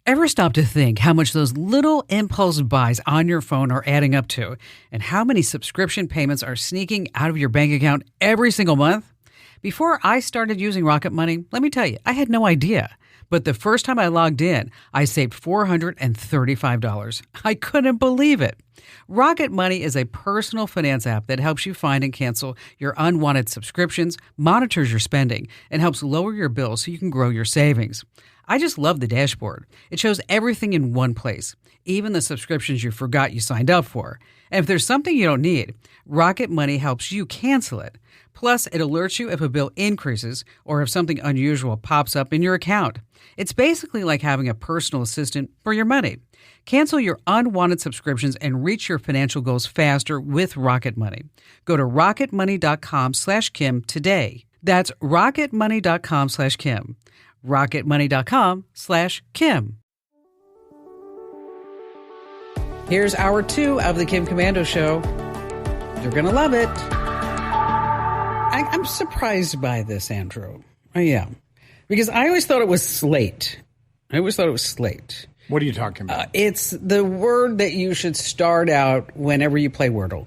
Ever stop to think how much those little impulse buys on your phone are adding up to, and how many subscription payments are sneaking out of your bank account every single month? Before I started using Rocket Money, let me tell you, I had no idea. But the first time I logged in, I saved $435. I couldn't believe it. Rocket Money is a personal finance app that helps you find and cancel your unwanted subscriptions, monitors your spending, and helps lower your bills so you can grow your savings. I just love the dashboard. It shows everything in one place, even the subscriptions you forgot you signed up for. And if there's something you don't need, Rocket Money helps you cancel it. Plus, it alerts you if a bill increases or if something unusual pops up in your account. It's basically like having a personal assistant for your money. Cancel your unwanted subscriptions and reach your financial goals faster with Rocket Money. Go to rocketmoney.com/Kim today. That's rocketmoney.com/Kim. rocketmoney.com/Kim. Here's hour 2 of the Kim Komando Show. You're going to love it. I'm surprised by this, Andrew. I am. Because I always thought it was slate. What are you talking about? It's the word that you should start out whenever you play Wordle.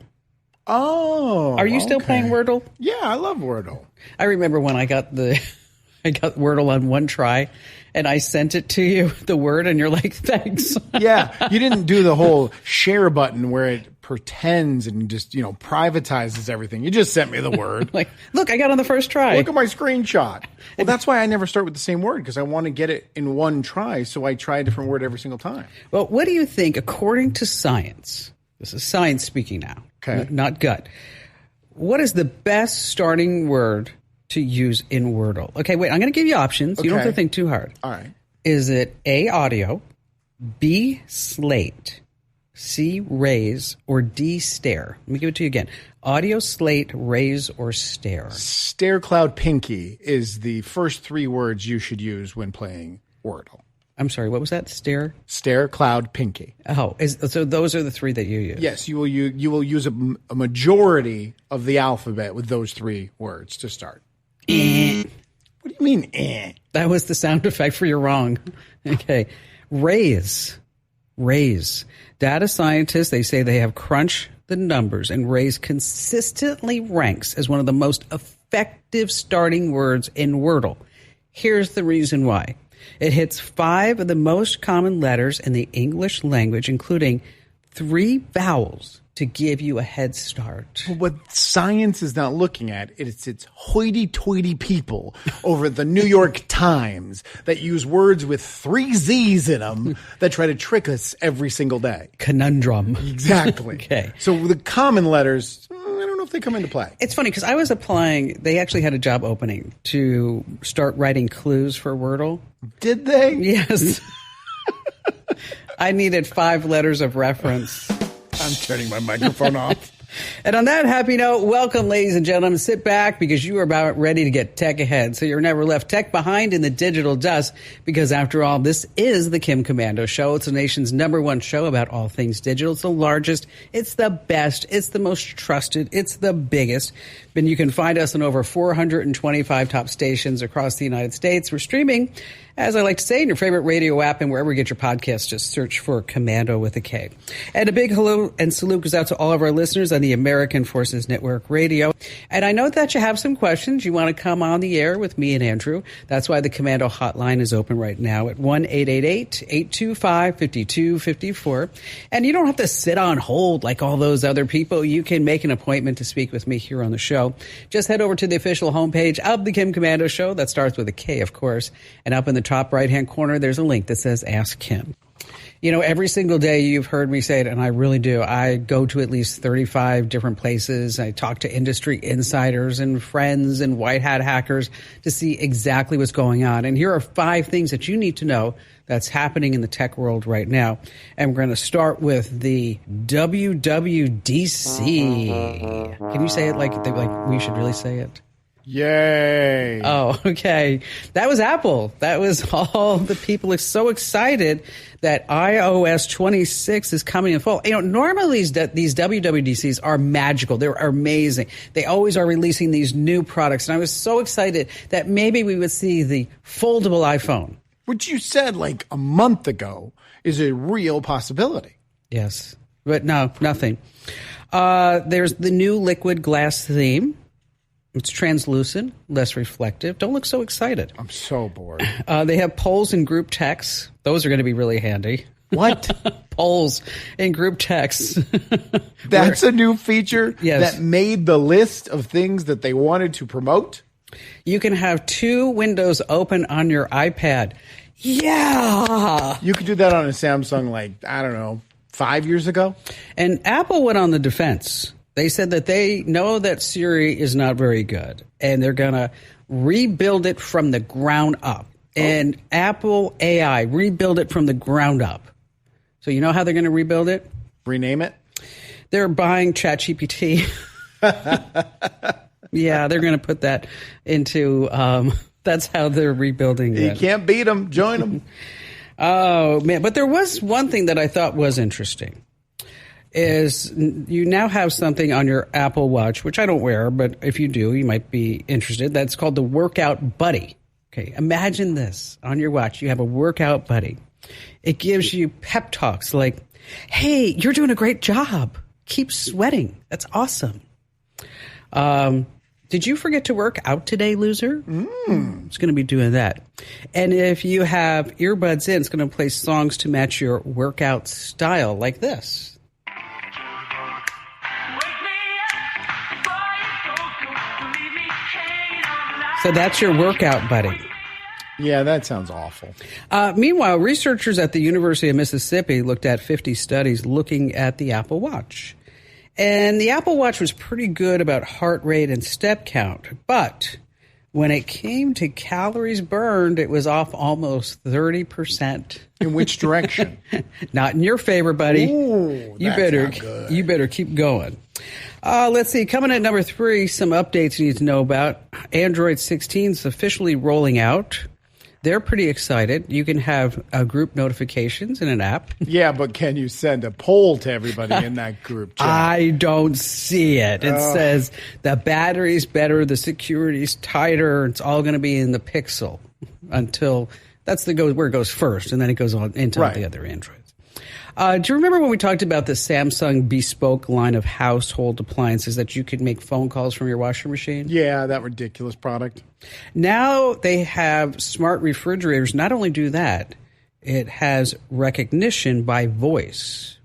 Oh. Are you still playing Wordle? Yeah, I love Wordle. I remember when I got Wordle on one try, and I sent it to you, the word, and you're like, thanks. Yeah, you didn't do the whole share button where it pretends and just, privatizes everything. You just sent me the word. Like, look, I got on the first try. Look at my screenshot. Well, that's why I never start with the same word, because I want to get it in one try, so I try a different word every single time. Well, what do you think, according to science, this is science speaking now, not gut, what is the best starting word to use in Wordle? Okay, wait, I'm going to give you options. You don't have to think too hard. All right. Is it A, audio, B, slate, C, raise, or D, stare? Let me give it to you again. Audio, slate, raise, or stare? Stare, cloud, pinky is the first 3 words you should use when playing Wordle. I'm sorry, what was that? Stare? Stare, cloud, pinky. Oh, so those are the 3 that you use? Yes, you will use a majority of the alphabet with those 3 words to start. What do you mean, eh? That was the sound effect for you're wrong. Okay. Raise. Data scientists, they say they have crunched the numbers, and raise consistently ranks as one of the most effective starting words in Wordle. Here's the reason why. It hits 5 of the most common letters in the English language, including 3 vowels, to give you a head start. What science is not looking at, it's hoity-toity people over at the New York Times that use words with 3 Z's in them that try to trick us every single day. Conundrum. Exactly. Okay. So the common letters, I don't know if they come into play. It's funny because I was applying, they actually had a job opening to start writing clues for Wordle. Did they? Yes. I needed 5 letters of reference. I'm turning my microphone off. And on that happy note, welcome, ladies and gentlemen. Sit back because you are about ready to get tech ahead. So you're never left tech behind in the digital dust because, after all, this is the Kim Komando Show. It's the nation's #1 show about all things digital. It's the largest. It's the best. It's the most trusted. It's the biggest. And you can find us on over 425 top stations across the United States. We're streaming, as I like to say, in your favorite radio app and wherever you get your podcasts. Just search for Komando with a K. And a big hello and salute goes out to all of our listeners on the American Forces Network Radio. And I know that you have some questions. You want to come on the air with me and Andrew. That's why the Komando hotline is open right now at 1-888-825-5254. And you don't have to sit on hold like all those other people. You can make an appointment to speak with me here on the show. Just head over to the official homepage of the Kim Komando Show. That starts with a K, of course. And up in the top right-hand corner, there's a link that says Ask Kim. Every single day you've heard me say it, and I really do. I go to at least 35 different places. I talk to industry insiders and friends and white hat hackers to see exactly what's going on. And here are 5 things that you need to know that's happening in the tech world right now. And we're going to start with the WWDC. Can you say it like we should really say it? Yay. Oh, okay. That was Apple. That was all the people are so excited that iOS 26 is coming in fall. Normally these WWDCs are magical. They're amazing. They always are releasing these new products. And I was so excited that maybe we would see the foldable iPhone. which you said like a month ago is a real possibility. Yes, but no, nothing. There's the new liquid glass theme. It's translucent, less reflective. Don't look so excited. I'm so bored. They have polls and group texts. Those are going to be really handy. What? Polls and group texts. That's a new feature Yes. that made the list of things that they wanted to promote. You can have 2 windows open on your iPad. Yeah. You could do that on a Samsung, like, I don't know, 5 years ago. And Apple went on the defense. They said that they know that Siri is not very good, and they're going to rebuild it from the ground up. And Apple AI, rebuild it from the ground up. So you know how they're going to rebuild it? Rename it? They're buying ChatGPT. Yeah, they're going to put that into, that's how they're rebuilding it. You can't beat them. Join them. Oh, man. But there was one thing that I thought was interesting. Is you now have something on your Apple Watch, which I don't wear, but if you do, you might be interested. That's called the Workout Buddy. Okay, imagine this. On your watch, you have a Workout Buddy. It gives you pep talks like, hey, you're doing a great job. Keep sweating. That's awesome. Did you forget to work out today, loser? It's going to be doing that. And if you have earbuds in, it's going to play songs to match your workout style like this. So that's your Workout Buddy. Yeah, that sounds awful. Meanwhile, researchers at the University of Mississippi looked at 50 studies looking at the Apple Watch. And the Apple Watch was pretty good about heart rate and step count. But when it came to calories burned, it was off almost 30%. In which direction? Not in your favor, buddy. Ooh, you better keep going. Let's see. Coming at number 3, some updates you need to know about. Android 16 is officially rolling out. They're pretty excited. You can have group notifications in an app. Yeah, but can you send a poll to everybody in that group chat? I don't see it. It says the battery's better, the security's tighter. It's all going to be in the Pixel until that's where it goes first, and then it goes on into the other Androids. Do you remember when we talked about the Samsung bespoke line of household appliances that you could make phone calls from your washing machine? Yeah, that ridiculous product. Now they have smart refrigerators. Not only do that, it has recognition by voice.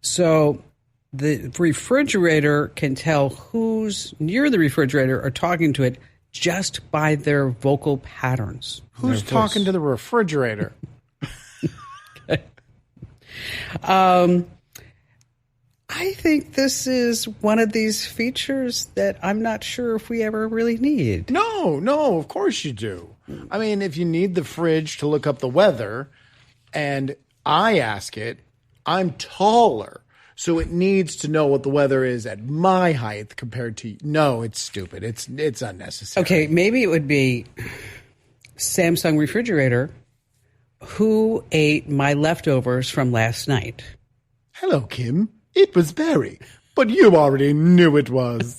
So the refrigerator can tell who's near the refrigerator or talking to it just by their vocal patterns. Who's talking to the refrigerator? I think this is one of these features that I'm not sure if we ever really need. No, of course you do. I mean, if you need the fridge to look up the weather and I ask it, I'm taller. So it needs to know what the weather is at my height compared to... No, it's stupid. It's unnecessary. Okay, maybe it would be Samsung refrigerator. Who ate my leftovers from last night? Hello, Kim. It was Barry, but you already knew it was.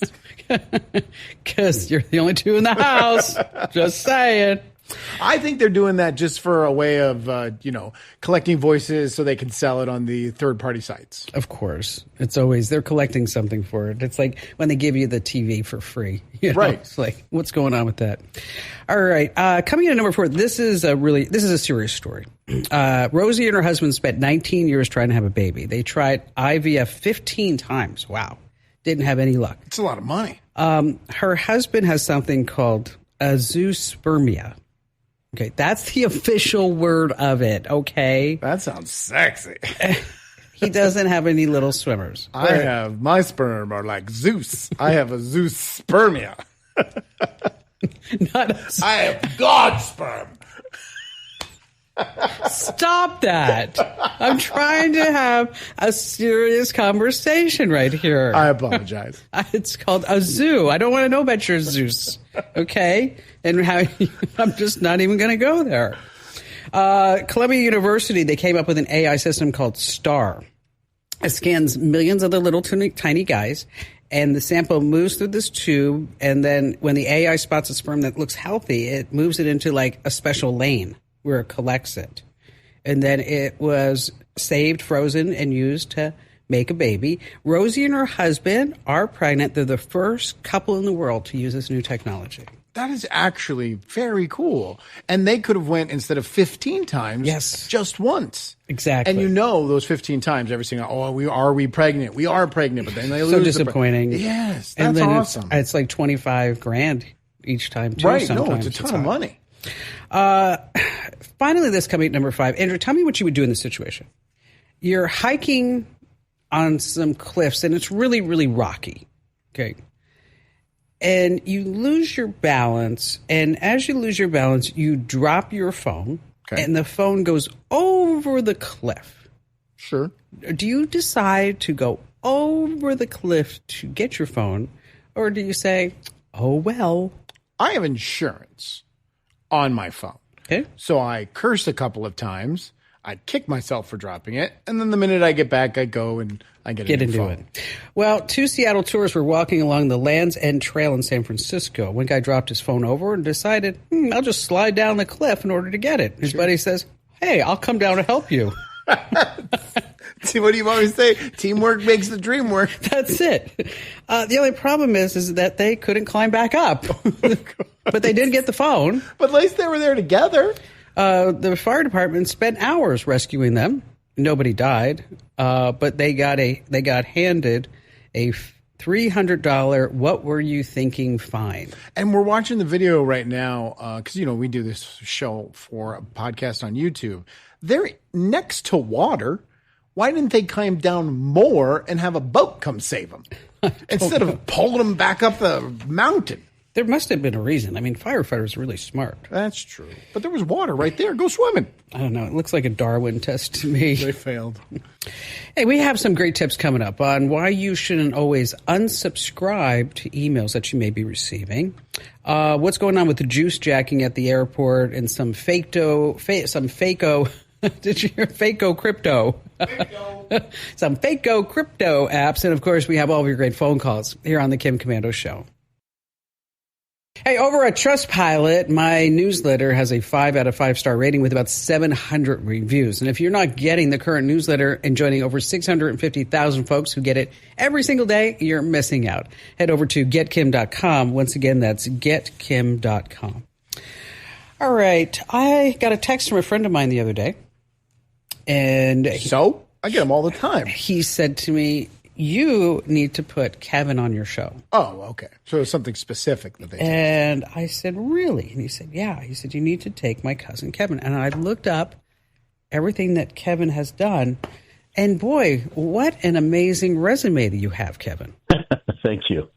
Because you're the only two in the house. Just saying. I think they're doing that just for a way of, collecting voices so they can sell it on the third-party sites. Of course. It's always, they're collecting something for it. It's like when they give you the TV for free. Right. It's like, what's going on with that? All right. Coming in at number 4, this is a serious story. Rosie and her husband spent 19 years trying to have a baby. They tried IVF 15 times. Wow. Didn't have any luck. It's a lot of money. Her husband has something called azoospermia. Okay, that's the official word of it, okay? That sounds sexy. He doesn't have any little swimmers. I have my sperm are like Zeus. I have a Zeus spermia. I have God's sperm. Stop that. I'm trying to have a serious conversation right here. I apologize. It's called a zoo. I don't want to know about your Zeus, okay? And how I'm just not even going to go there. Columbia University, they came up with an AI system called STAR. It scans millions of the little tiny guys, and the sample moves through this tube, and then when the AI spots a sperm that looks healthy, it moves it into like a special lane. where it collects it. And then it was saved, frozen, and used to make a baby. Rosie and her husband are pregnant. They're the first couple in the world to use this new technology. That is actually very cool. And they could have went instead of 15 times, yes, just once. Exactly. And you know those 15 times, every single, are we pregnant? We are pregnant, but then they lose. So disappointing. Yes, that's and then awesome. It's like $25,000 each time, too. Right, Sometimes it's a ton of money. Finally, this coming at number 5. Andrew, tell me what you would do in this situation. You're hiking on some cliffs, and it's really, really rocky. Okay. And you lose your balance, and as you lose your balance, you drop your phone, and the phone goes over the cliff. Sure. Do you decide to go over the cliff to get your phone, or do you say, oh, well? I have insurance on my phone. Okay. So I cursed a couple of times. I kick myself for dropping it, and then the minute I get back, I go and I get into phone. It. Well, 2 Seattle tourists were walking along the Land's End Trail in San Francisco. One guy dropped his phone over and decided, I'll just slide down the cliff in order to get it. His buddy says, hey, I'll come down to help you. See, what do you always say? Teamwork makes the dream work. That's it. The only problem is that they couldn't climb back up. But they did get the phone. But at least they were there together. The fire department spent hours rescuing them. Nobody died, but they got handed a $300 "What were you thinking?" fine. And we're watching the video right now because we do this show for a podcast on YouTube. They're next to water. Why didn't they climb down more and have a boat come save them instead of pulling them back up the mountain? There must have been a reason. I mean, firefighters are really smart. That's true. But there was water right there. Go swimming. I don't know. It looks like a Darwin test to me. They failed. Hey, we have some great tips coming up on why you shouldn't always unsubscribe to emails that you may be receiving. What's going on with the juice jacking at the airport and some Fako did you hear Fako crypto? Some Fako crypto apps. And, of course, we have all of your great phone calls here on the Kim Komando Show. Hey, over at Trustpilot, my newsletter has a 5 out of 5 star rating with about 700 reviews. And if you're not getting the current newsletter and joining over 650,000 folks who get it every single day, you're missing out. Head over to getkim.com. Once again, that's getkim.com. All right. I got a text from a friend of mine the other day. And so I get them all the time. He said to me, you need to put Kevin on your show. Oh, okay. So it's something specific that they do. And I said, really? And he said, yeah. He said, you need to take my cousin Kevin. And I looked up everything that Kevin has done. And boy, what an amazing resume that you have, Kevin. Thank you.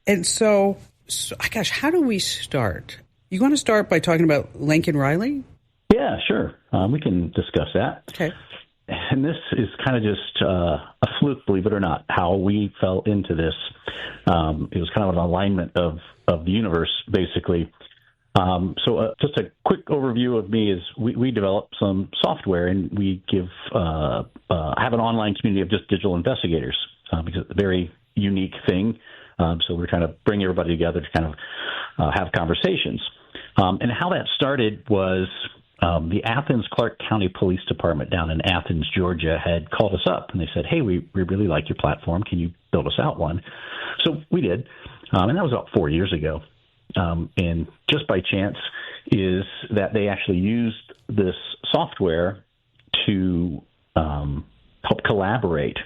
And so, gosh, how do we start? You want to start by talking about Laken Riley? Yeah, sure. We can discuss that. Okay. And this is kind of just a fluke, believe it or not, how we fell into this. It was kind of an alignment of the universe, basically. So just a quick overview of me is we develop some software, and we have an online community of just digital investigators because it's a very unique thing. So we're trying to bring everybody together to kind of have conversations. And how that started was the Athens Clark County Police Department down in Athens, Georgia, had called us up, and they said, hey, we really like your platform. Can you build us out one? So we did, and that was about 4 years ago. And just by chance is that they actually used this software to help collaborate.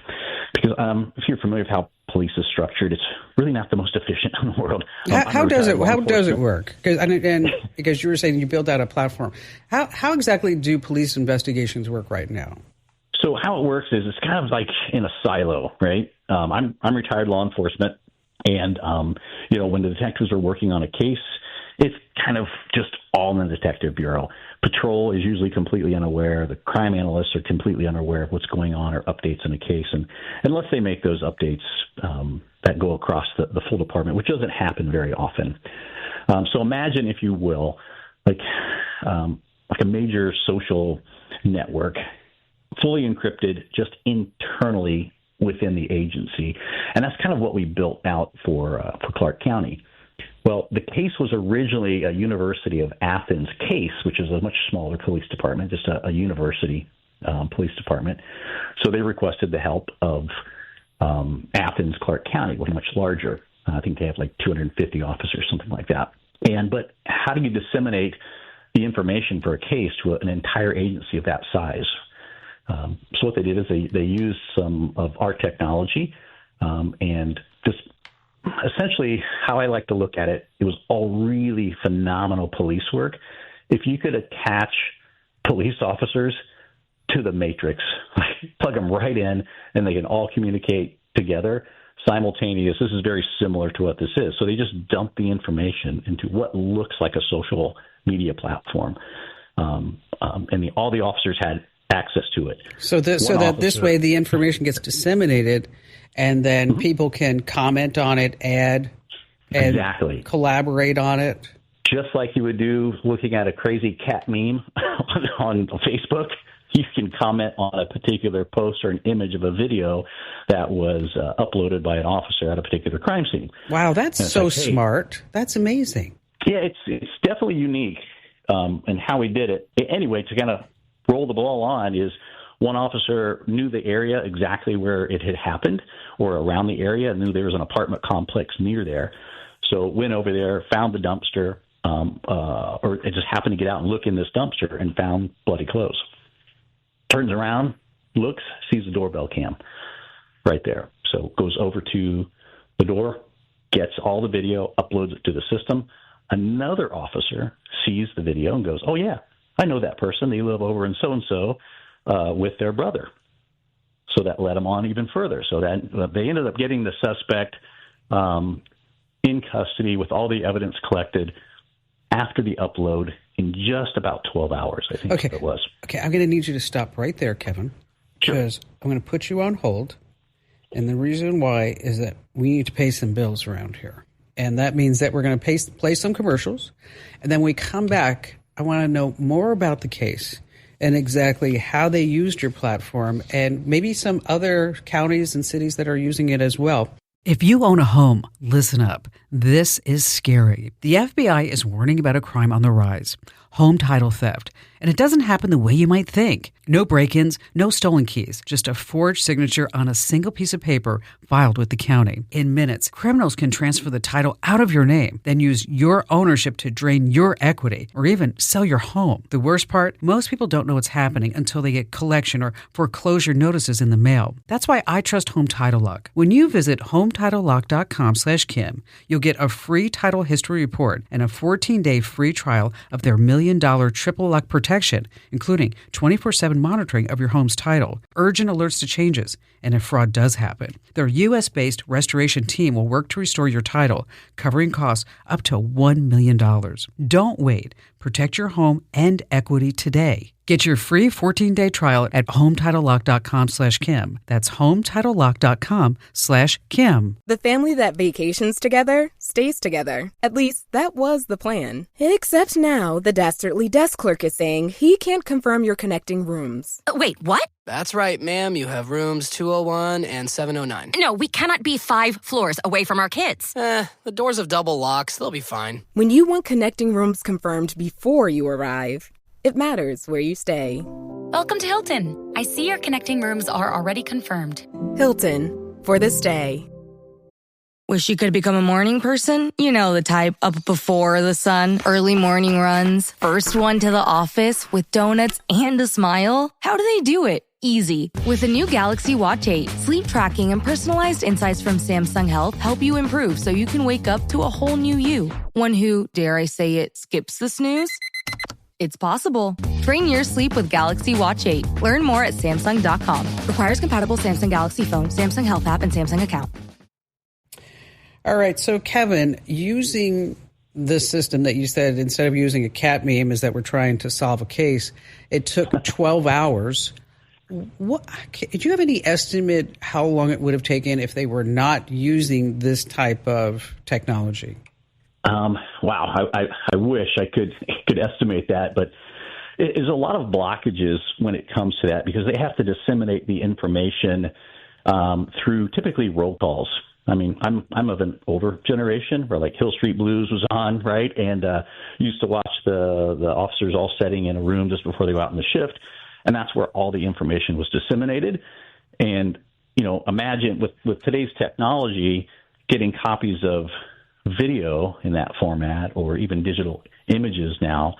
Because if you're familiar with how police is structured, it's really not the most efficient in the world. How does it work? Because you were saying you built out a platform. How exactly do police investigations work right now? So how it works is it's kind of like in a silo, right? I'm retired law enforcement, and when the detectives are working on a case, it's kind of just all in the detective bureau. Patrol is usually completely unaware. The crime analysts are completely unaware of what's going on or updates in a case. And unless they make those updates that go across the full department, which doesn't happen very often. So imagine, if you will, like a major social network, fully encrypted, just internally within the agency. And that's kind of what we built out for Clark County. Well, the case was originally a University of Athens case, which is a much smaller police department, just a university police department. So they requested the help of Athens, Clark County, which is much larger. I think they have like 250 officers, something like that. But how do you disseminate the information for a case to an entire agency of that size? So what they did is they used some of our technology, and just essentially how I like to look at it, it was all really phenomenal police work. If you could attach police officers to the matrix, plug them right in, and they can all communicate together simultaneous. This is very similar to what this is. So they just dump the information into what looks like a social media platform, and all the officers had access to it. So this way the information gets disseminated, and then people can comment on it, add, and exactly. collaborate on it. Just like you would do looking at a crazy cat meme on Facebook, you can comment on a particular post or an image of a video that was uploaded by an officer at a particular crime scene. Wow, that's so smart. That's amazing. Yeah, it's definitely unique in how we did it. Anyway, to kind of roll the ball on is one officer knew the area exactly where it had happened or around the area, and knew there was an apartment complex near there. So went over there, found the dumpster, or it just happened to get out and look in this dumpster and found bloody clothes. Turns around, looks, sees the doorbell cam right there. So goes over to the door, gets all the video, uploads it to the system. Another officer sees the video and goes, oh, yeah, I know that person. They live over in so-and-so with their brother. So that led them on even further. So that they ended up getting the suspect in custody with all the evidence collected after the upload in just about 12 hours, I think it was. Okay, I'm going to need you to stop right there, Kevin, because I'm going to put you on hold. And the reason why is that we need to pay some bills around here. And that means that we're going to play some commercials. And then when we come back, I want to know more about the case and exactly how they used your platform and maybe some other counties and cities that are using it as well. If you own a home, listen up. This is scary. The FBI is warning about a crime on the rise, home title theft. And it doesn't happen the way you might think. No break-ins, no stolen keys, just a forged signature on a single piece of paper filed with the county. In minutes, criminals can transfer the title out of your name, then use your ownership to drain your equity or even sell your home. The worst part, most people don't know what's happening until they get collection or foreclosure notices in the mail. That's why I trust Home Title Lock. When you visit HometitleLock.com/Kim, you'll get a free title history report and a 14-day free trial of their $1 million triple lock protection, including 24/7 monitoring of your home's title, urgent alerts to changes, and if fraud does happen. Their U.S.-based restoration team will work to restore your title, covering costs up to $1 million. Don't wait. Protect your home and equity today. Get your free 14-day trial at HometitleLock.com/Kim. That's HometitleLock.com/Kim. The family that vacations together stays together. At least that was the plan. Except now the dastardly desk clerk is saying he can't confirm your connecting rooms. Wait, what? That's right, ma'am. You have rooms 201 and 709. No, we cannot be 5 floors away from our kids. The doors have double locks. They'll be fine. When you want connecting rooms confirmed before you arrive, it matters where you stay. Welcome to Hilton. I see your connecting rooms are already confirmed. Hilton, for the stay. Wish you could become a morning person? You know the type, up before the sun, early morning runs, first one to the office with donuts and a smile. How do they do it? Easy. With the new Galaxy Watch 8, sleep tracking and personalized insights from Samsung Health help you improve so you can wake up to a whole new you. One who, dare I say it, skips the snooze? It's possible. Train your sleep with Galaxy Watch 8. Learn more at Samsung.com. Requires compatible Samsung Galaxy phone, Samsung Health app, and Samsung account. All right. So, Kevin, using the system that you said, instead of using a cat meme, is that we're trying to solve a case, it took 12 hours. Do you have any estimate how long it would have taken if they were not using this type of technology? Wow, I wish I could estimate that, but there's a lot of blockages when it comes to that because they have to disseminate the information through typically roll calls. I mean, I'm of an older generation where like Hill Street Blues was on, right? And used to watch the officers all sitting in a room just before they go out in the shift, and that's where all the information was disseminated. And imagine with today's technology, getting copies of video in that format, or even digital images now,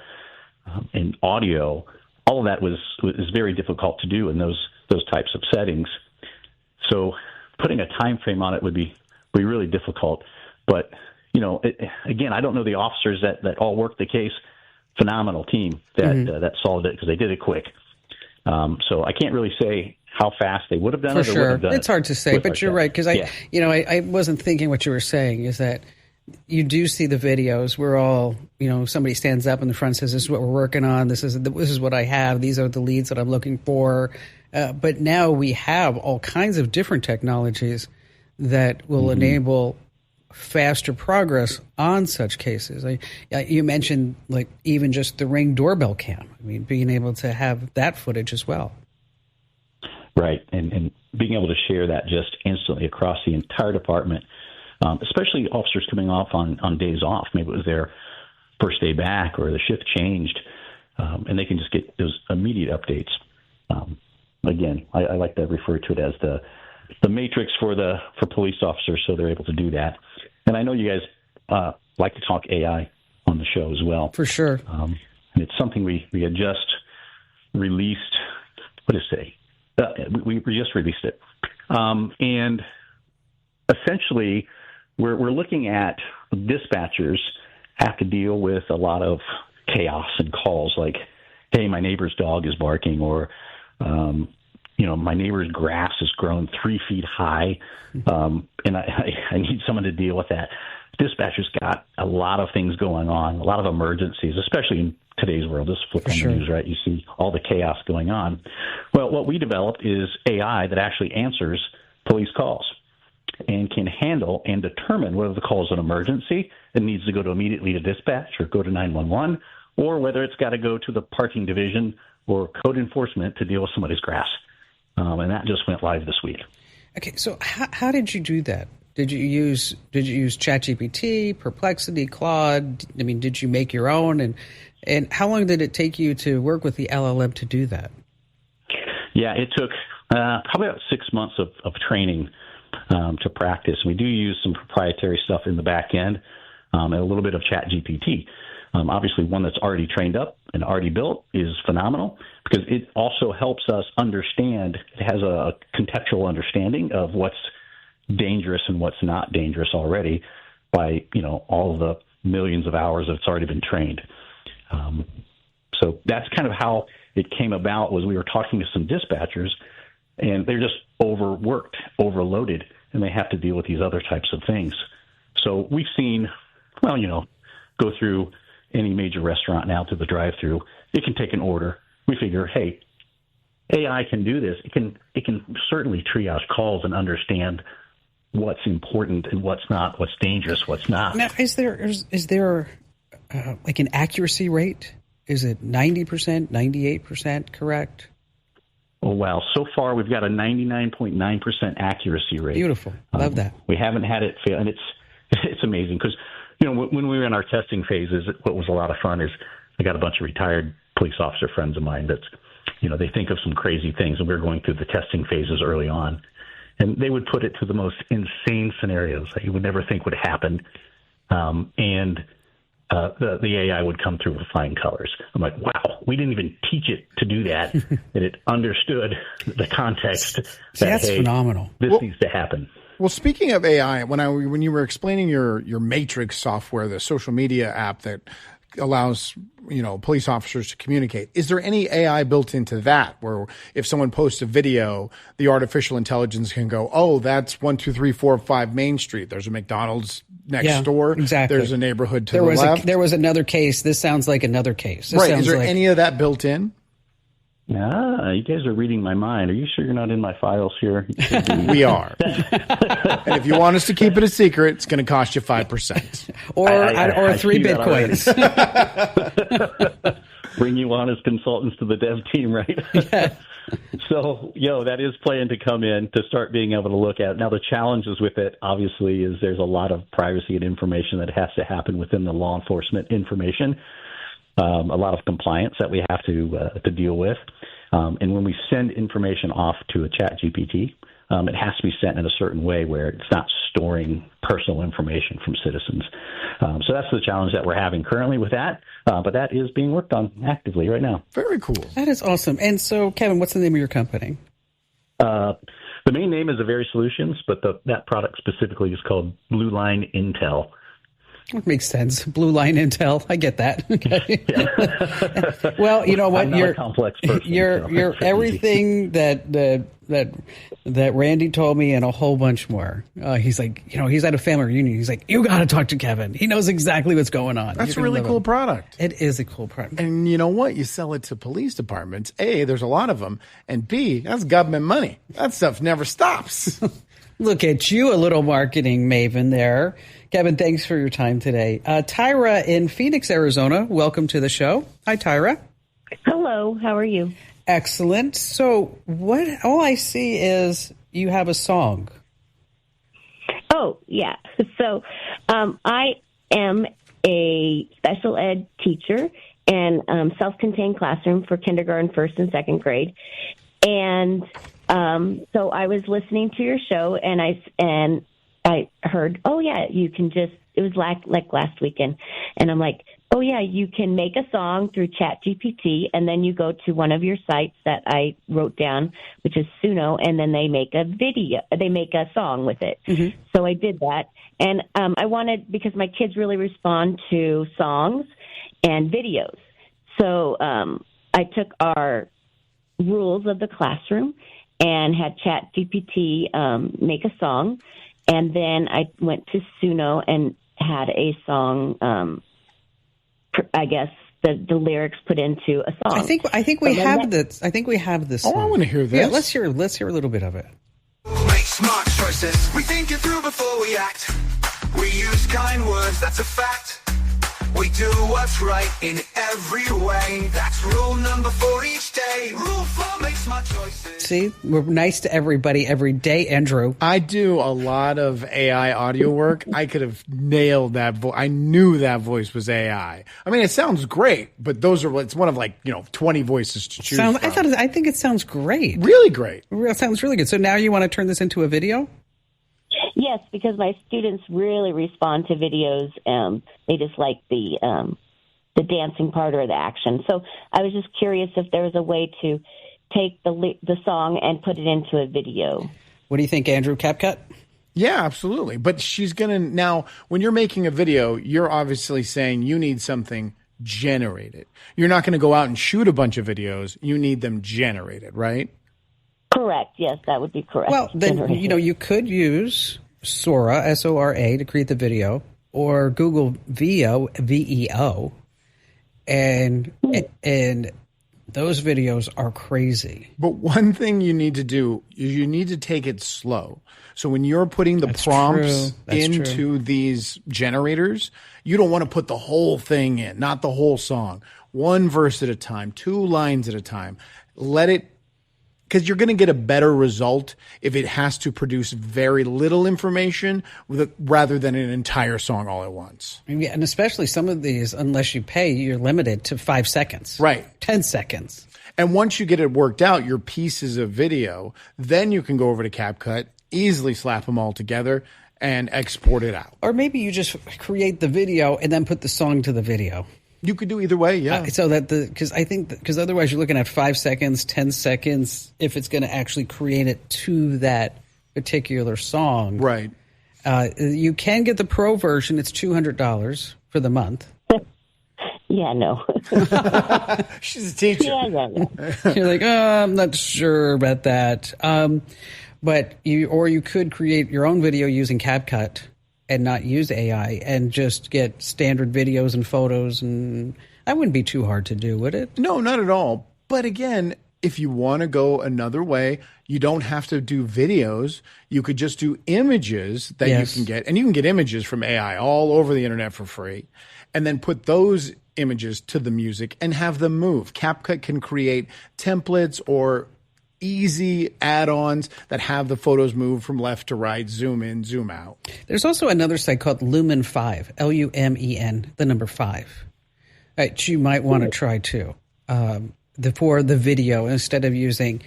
and audio. All of that is very difficult to do in those types of settings. So putting a time frame on it would be really difficult. But again, I don't know the officers that all worked the case. Phenomenal team that solved it because they did it quick. So I can't really say how fast they would have done it. For or sure, would have done it's hard to say. But you're right, because I wasn't thinking what you were saying is that you do see the videos. We're all, somebody stands up in the front and says, "This is what we're working on. This is what I have. These are the leads that I'm looking for." But now we have all kinds of different technologies that will enable faster progress on such cases. You mentioned like even just the Ring doorbell cam. I mean, being able to have that footage as well. Right, and being able to share that just instantly across the entire department, especially officers coming off on days off. Maybe it was their first day back or the shift changed, and they can just get those immediate updates. Again, I like to refer to it as the matrix for police officers, so they're able to do that. And I know you guys like to talk AI on the show as well. For sure. And it's something we had just released. What did it say? We just released it. And essentially, we're looking at dispatchers have to deal with a lot of chaos and calls like, hey, my neighbor's dog is barking, or my neighbor's grass has grown 3 feet high, and I need someone to deal with that. Dispatchers got a lot of things going on, a lot of emergencies, especially in today's world. Just flip on the news, right? You see all the chaos going on. Well, what we developed is AI that actually answers police calls and can handle and determine whether the call is an emergency and needs to go to immediately to dispatch or go to 911, or whether it's got to go to the parking division or code enforcement to deal with somebody's grass. And that just went live this week. Okay, so how did you do that? Did you use ChatGPT, Perplexity, Claude? I mean, did you make your own? And how long did it take you to work with the LLM to do that? Yeah, it took probably about 6 months of training to practice. We do use some proprietary stuff in the back end and a little bit of ChatGPT. Obviously, one that's already trained up and already built is phenomenal because it also helps us understand. It has a contextual understanding of what's dangerous and what's not dangerous already by, all of the millions of hours that's already been trained. So that's kind of how it came about. Was we were talking to some dispatchers, and they're just overworked, overloaded, and they have to deal with these other types of things. So we've seen, go through any major restaurant now to the drive-through. It can take an order. We figure, hey, AI can do this. It can certainly triage calls and understand what's important and what's not, what's dangerous, what's not. Now, is there like an accuracy rate? Is it 90%, 98% correct? Oh, wow. So far, we've got a 99.9% accuracy rate. Beautiful. Love that. We haven't had it fail, and it's amazing because, when we were in our testing phases, what was a lot of fun is I got a bunch of retired police officer friends of mine that, they think of some crazy things, and we were going through the testing phases early on. And they would put it to the most insane scenarios that you would never think would happen. And the AI would come through with flying colors. I'm like, wow, we didn't even teach it to do that. And it understood the context. That's phenomenal. This needs to happen. Well, speaking of AI, when you were explaining your Matrix software, the social media app that allows police officers to communicate, is there any AI built into that where if someone posts a video, the artificial intelligence can go, oh, that's 1, 2, 3, 4, 5 Main Street. There's a McDonald's next door. Exactly. There's a neighborhood to the left. There was another case. This sounds like another case. Right. Is there any of that built in? You guys are reading my mind. Are you sure you're not in my files here? We are. And if you want us to keep it a secret, it's going to cost you 5%. or 3 Bitcoins. Bring you on as consultants to the dev team, right? Yeah. So, that is planned to come in to start being able to look at. Now, the challenges with it, obviously, is there's a lot of privacy and information that has to happen within the law enforcement information. A lot of compliance that we have to deal with. And when we send information off to a chat GPT, it has to be sent in a certain way where it's not storing personal information from citizens. So that's the challenge that we're having currently with that. But that is being worked on actively right now. Very cool. That is awesome. And so, Kevin, what's the name of your company? The main name is Averi Solutions, but that product specifically is called Blue Line Intel. It makes sense. Blue Line Intel. I get that. Okay. Yeah. Well, you know what? I'm not a complex person. You're everything that Randy told me and a whole bunch more. He's like, he's at a family reunion. He's like, you got to talk to Kevin. He knows exactly what's going on. That's a really cool product. It is a cool product. And you know what? You sell it to police departments. A, there's a lot of them. And B, that's government money. That stuff never stops. Look at you, a little marketing maven there. Kevin, thanks for your time today. Tyra in Phoenix, Arizona, welcome to the show. Hi, Tyra. Hello, how are you? Excellent. So all I see is you have a song. Oh, yeah. So I am a special ed teacher and self-contained classroom for kindergarten, first and second grade. And so I was listening to your show and I heard, oh, yeah, you can it was like last weekend. And I'm like, oh, yeah, you can make a song through ChatGPT, and then you go to one of your sites that I wrote down, which is Suno, and then they make a song with it. Mm-hmm. So I did that. And I wanted, because my kids really respond to songs and videos. So I took our rules of the classroom and had ChatGPT make a song. And then I went to Suno and had a song, I guess, the lyrics put into a song. I think we have this. I think we have this. Oh, I want to hear this. Yeah, let's hear a little bit of it. Make smart choices. We think it through before we act. We use kind words, that's a fact. We do what's right in every way. That's rule number 4 each day. Rule 4, make smart choices. See, we're nice to everybody every day, Andrew. I do a lot of AI audio work. I could have nailed that voice. I knew that voice was AI. I mean, it sounds great, but it's one of 20 voices to choose from. I think it sounds great. Really great. It sounds really good. So now you want to turn this into a video? Yes, because my students really respond to videos. They just like the dancing part or the action. So I was just curious if there was a way to take the song and put it into a video. What do you think, Andrew? CapCut? Yeah, absolutely. But she's going to now, when you're making a video, you're obviously saying you need something generated. You're not going to go out and shoot a bunch of videos. You need them generated, right? Correct. Yes, that would be correct. Well, then, you could use Sora, S-O-R-A, to create the video, or Google VEO, V-E-O, and those videos are crazy. But one thing you need to do is you need to take it slow. So when you're putting the prompts into these generators, you don't want to put the whole thing in, not the whole song. One verse at a time, 2 lines at a time. Let it, because you're going to get a better result if it has to produce very little information rather than an entire song all at once. Yeah, and especially some of these, unless you pay, you're limited to 5 seconds. Right. 10 seconds. And once you get it worked out, your pieces of video, then you can go over to CapCut, easily slap them all together, and export it out. Or maybe you just create the video and then put the song to the video. You could do either way, yeah. So that because otherwise you're looking at 5 seconds, 10 seconds, if it's going to actually create it to that particular song. Right. You can get the pro version. It's $200 for the month. Yeah, no. She's a teacher. Yeah. You're like, I'm not sure about that. But you could create your own video using CapCut and not use AI and just get standard videos and photos, and that wouldn't be too hard to do, would it? No, not at all. But again, if you want to go another way, you don't have to do videos. You could just do images that you can get. And you can get images from AI all over the internet for free. And then put those images to the music and have them move. CapCut can create templates or easy add-ons that have the photos move from left to right, zoom in, zoom out. There's also another site called Lumen 5, Lumen, the number 5. Right, you might want to try too. For the video, instead of using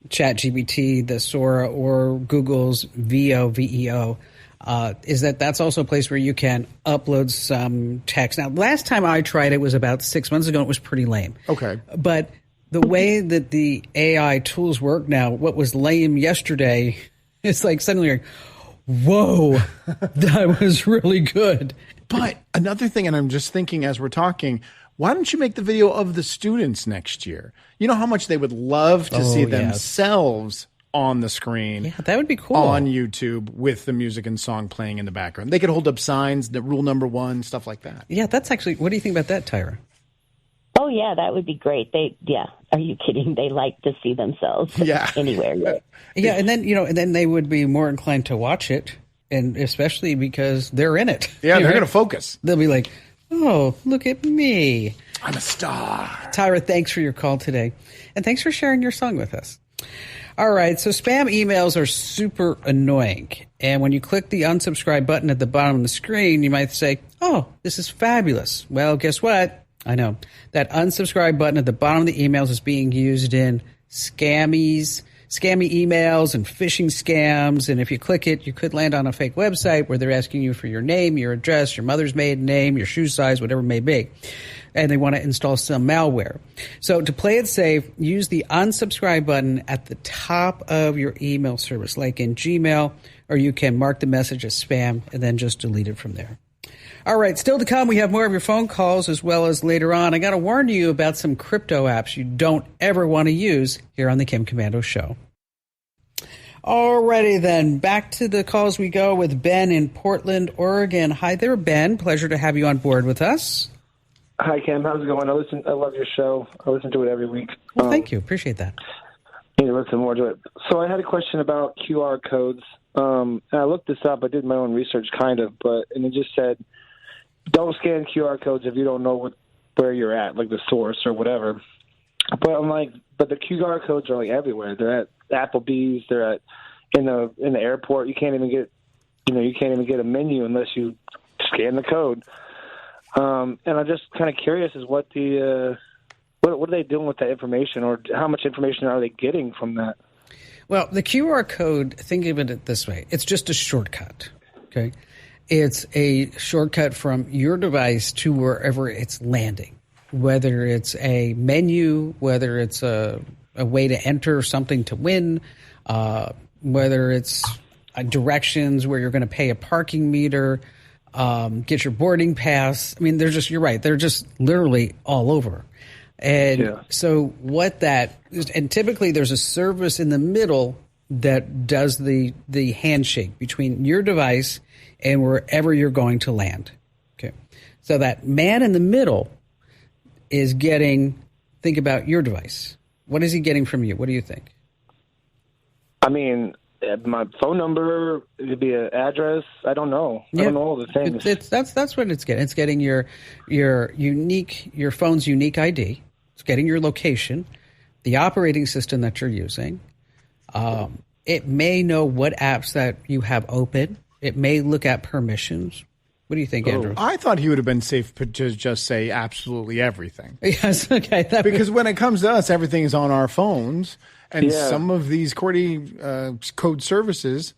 ChatGPT, the Sora, or Google's VEO, that's also a place where you can upload some text. Now, last time I tried it was about 6 months ago. It was pretty lame. Okay. But the way that the AI tools work now, what was lame yesterday, it's like suddenly like, whoa, that was really good. But another thing, and I'm just thinking as we're talking, why don't you make the video of the students next year? You know how much they would love to see themselves on the screen. Yeah, that would be cool. On YouTube with the music and song playing in the background. They could hold up signs, the rule number 1, stuff like that. Yeah, that's actually, what do you think about that, Tyra? Oh, yeah, that would be great. Are you kidding? They like to see themselves anywhere. Yeah, and then they would be more inclined to watch it, and especially because they're in it. Yeah, they're going to focus. They'll be like, oh, look at me. I'm a star. Tyra, thanks for your call today, and thanks for sharing your song with us. All right, so spam emails are super annoying, and when you click the unsubscribe button at the bottom of the screen, you might say, oh, this is fabulous. Well, guess what? I know. That unsubscribe button at the bottom of the emails is being used in scammy emails and phishing scams. And if you click it, you could land on a fake website where they're asking you for your name, your address, your mother's maiden name, your shoe size, whatever it may be. And they want to install some malware. So to play it safe, use the unsubscribe button at the top of your email service, like in Gmail, or you can mark the message as spam and then just delete it from there. All right, still to come, we have more of your phone calls as well as later on. I got to warn you about some crypto apps you don't ever want to use here on the Kim Komando Show. Alrighty then, back to the calls we go with Ben in Portland, Oregon. Hi there, Ben. Pleasure to have you on board with us. Hi, Kim. How's it going? I love your show. I listen to it every week. Well, thank you. Appreciate that. Need to listen more to it. So I had a question about QR codes. And I looked this up. I did my own research, kind of, and it just said, don't scan QR codes if you don't know where you're at, like the source or whatever. But I'm like, but the QR codes are like everywhere. They're at Applebee's. They're in the airport. You can't even get a menu unless you scan the code. And I'm just kind of curious as what are they doing with that information, or how much information are they getting from that? Well, the QR code, think of it this way. It's just a shortcut, okay? It's a shortcut from your device to wherever it's landing, whether it's a menu, whether it's a way to enter something to win, whether it's directions where you're going to pay a parking meter, get your boarding pass. I mean, you're right. They're just literally all over. And so what that is, and typically there's a service in the middle that does the handshake between your device and wherever you're going to land. Okay. So that man in the middle is think about your device. What is he getting from you? What do you think? I mean, my phone number, it could be an address. I don't know. I don't know all the things. That's what it's getting. It's getting your phone's unique ID. It's getting your location, the operating system that you're using. It may know what apps that you have open. It may look at permissions. What do you think, Andrew? I thought he would have been safe to just say absolutely everything. Yes, okay. Because when it comes to us, everything is on our phones. And some of these code services,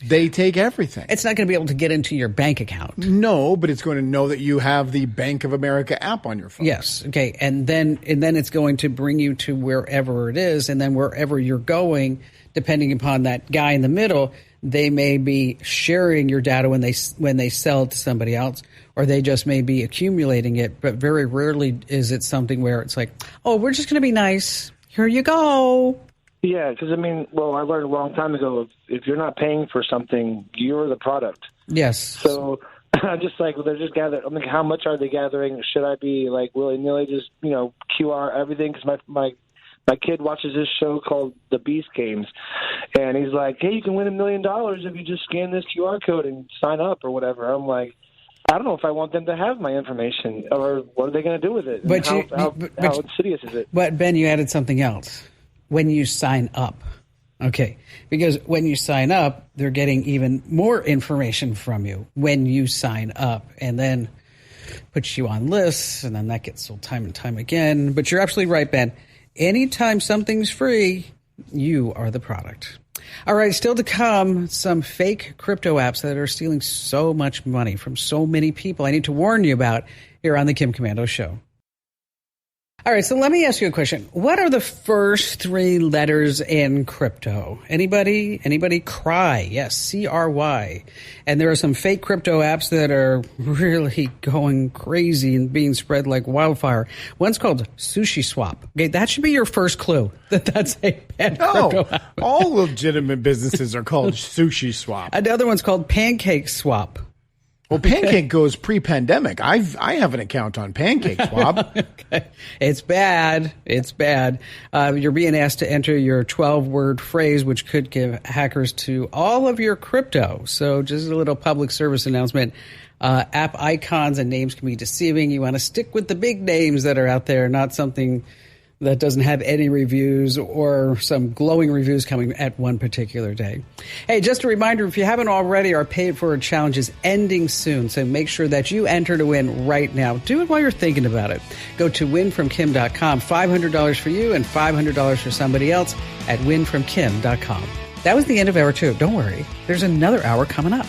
they take everything. It's not going to be able to get into your bank account. No, but it's going to know that you have the Bank of America app on your phone. Yes. Okay. And then it's going to bring you to wherever it is. And then wherever you're going, depending upon that guy in the middle, they may be sharing your data when they sell it to somebody else, or they just may be accumulating it. But very rarely is it something where it's like, oh, we're just going to be nice. Here you go. Yeah, because, I learned a long time ago, if you're not paying for something, you're the product. Yes. So I'm just like, they're just gathering. I'm like, how much are they gathering? Should I be, like, willy-nilly just, QR everything? Because my kid watches this show called The Beast Games, and he's like, hey, you can win $1 million if you just scan this QR code and sign up or whatever. I'm like, I don't know if I want them to have my information, or what are they going to do with it? But how insidious is it? But Ben, you added something else. when you sign up. Okay, because when you sign up, they're getting even more information from you when you sign up, and then puts you on lists, and then that gets sold time and time again. But you're absolutely right, Ben. Anytime something's free, you are the product. All right, still to come, some fake crypto apps that are stealing so much money from so many people I need to warn you about here on the Kim Komando Show. All right, so let me ask you a question. What are the first three letters in crypto? Anybody? CRY. Yes, CRY. And there are some fake crypto apps that are really going crazy and being spread like wildfire. One's called Sushi Swap. Okay, that should be your first clue that that's a bad crypto app. All legitimate businesses are called Sushi Swap. Another one's called Pancake Swap. Well, Pancake goes pre-pandemic. I have an account on Pancake Swap. Okay. It's bad. It's bad. You're being asked to enter your 12-word phrase, which could give hackers to all of your crypto. So just a little public service announcement. App icons and names can be deceiving. You want to stick with the big names that are out there, not something that doesn't have any reviews or some glowing reviews coming at one particular day. Hey, just a reminder, if you haven't already, our Pay It Forward challenge is ending soon, so make sure that you enter to win right now. Do it while you're thinking about it. Go to winfromkim.com, $500 for you and $500 for somebody else at winfromkim.com. That was the end of hour 2. Don't worry, there's another hour coming up.